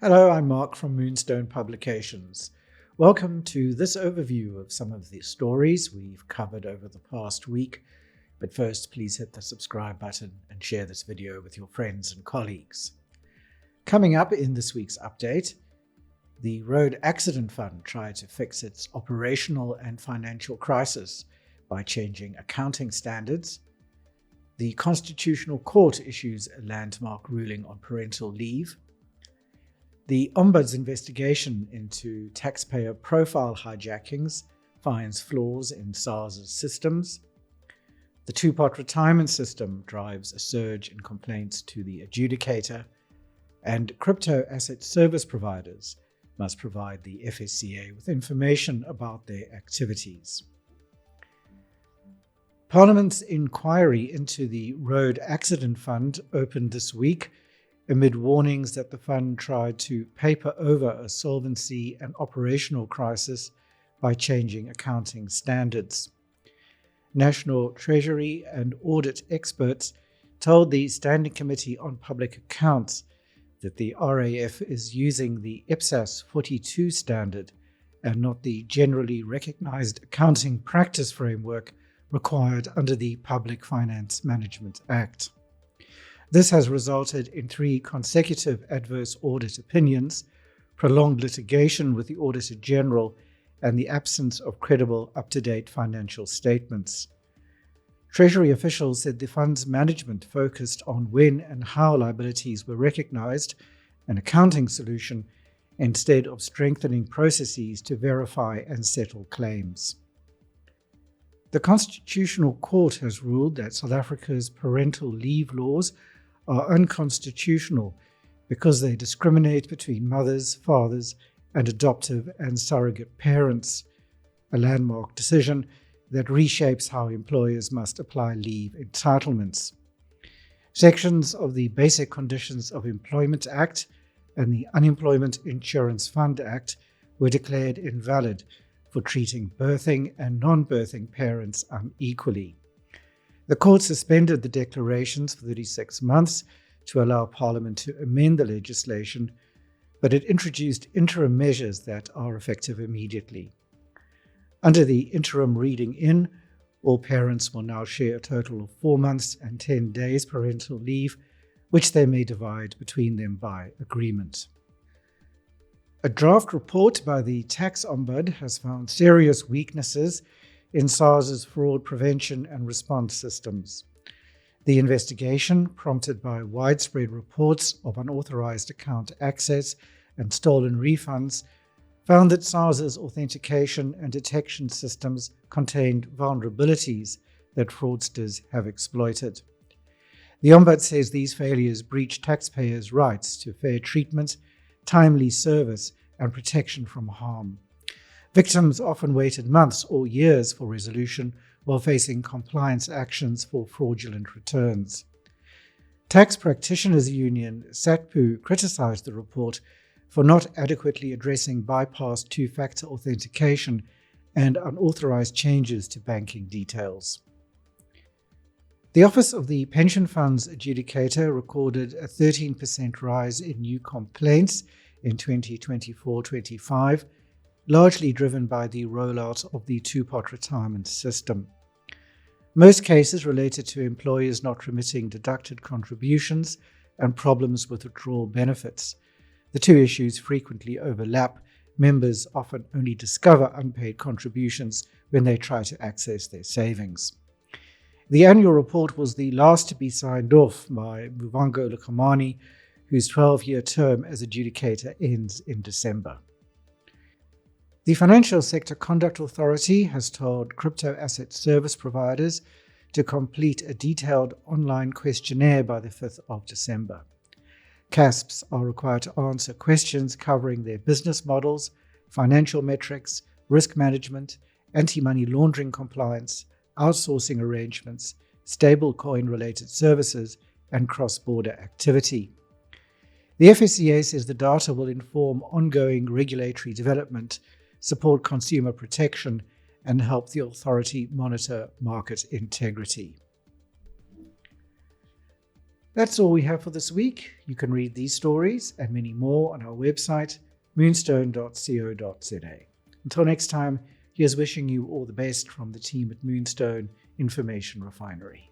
Hello, I'm Mark from Moonstone Publications. Welcome to this overview of some of the stories we've covered over the past week. But first, please hit the subscribe button and share this video with your friends and colleagues. Coming up in this week's update, the Road Accident Fund tried to fix its operational and financial crisis by changing accounting standards. The Constitutional Court issues a landmark ruling on parental leave. The Ombuds's investigation into taxpayer profile hijackings finds flaws in SARS' systems. The two-pot retirement system drives a surge in complaints to the Adjudicator. And crypto asset service providers must provide the FSCA with information about their activities. Parliament's inquiry into the Road Accident Fund opened this week amid warnings that the fund tried to paper over a solvency and operational crisis by changing accounting standards. National Treasury and audit experts told the Standing Committee on Public Accounts that the RAF is using the IPSAS 42 standard and not the generally recognized accounting practice framework required under the Public Finance Management Act. This has resulted in 3 consecutive adverse audit opinions, prolonged litigation with the Auditor General, and the absence of credible, up-to-date financial statements. Treasury officials said the fund's management focused on when and how liabilities were recognized, an accounting solution, instead of strengthening processes to verify and settle claims. The Constitutional Court has ruled that South Africa's parental leave laws are unconstitutional because they discriminate between mothers, fathers, and adoptive and surrogate parents, a landmark decision that reshapes how employers must apply leave entitlements. Sections of the Basic Conditions of Employment Act and the Unemployment Insurance Fund Act were declared invalid for treating birthing and non-birthing parents unequally. The court suspended the declarations for 36 months to allow Parliament to amend the legislation, but it introduced interim measures that are effective immediately. Under the interim reading in, all parents will now share a total of 4 months and 10 days parental leave, which they may divide between them by agreement. A draft report by the Tax Ombud has found serious weaknesses in SARS' fraud prevention and response systems. The investigation, prompted by widespread reports of unauthorized account access and stolen refunds, found that SARS' authentication and detection systems contained vulnerabilities that fraudsters have exploited. The Ombud says these failures breach taxpayers' rights to fair treatment, timely service, and protection from harm. Victims often waited months or years for resolution while facing compliance actions for fraudulent returns. Tax Practitioners Union, SATPU, criticized the report for not adequately addressing bypass two-factor authentication and unauthorized changes to banking details. The Office of the Pension Fund's Adjudicator recorded a 13% rise in new complaints in 2024-25, largely driven by the rollout of the two-pot retirement system. Most cases related to employers not remitting deducted contributions and problems with withdrawal benefits. The two issues frequently overlap. Members often only discover unpaid contributions when they try to access their savings. The annual report was the last to be signed off by Muvhango Lukamani, whose 12-year term as adjudicator ends in December. The Financial Sector Conduct Authority has told crypto asset service providers to complete a detailed online questionnaire by the 5th of December. CASPs are required to answer questions covering their business models, financial metrics, risk management, anti-money laundering compliance, outsourcing arrangements, stablecoin-related services, and cross-border activity. The FSCA says the data will inform ongoing regulatory development, support consumer protection, and help the authority monitor market integrity. That's all we have for this week. You can read these stories and many more on our website, moonstone.co.za. Until next time, here's wishing you all the best from the team at Moonstone Information Refinery.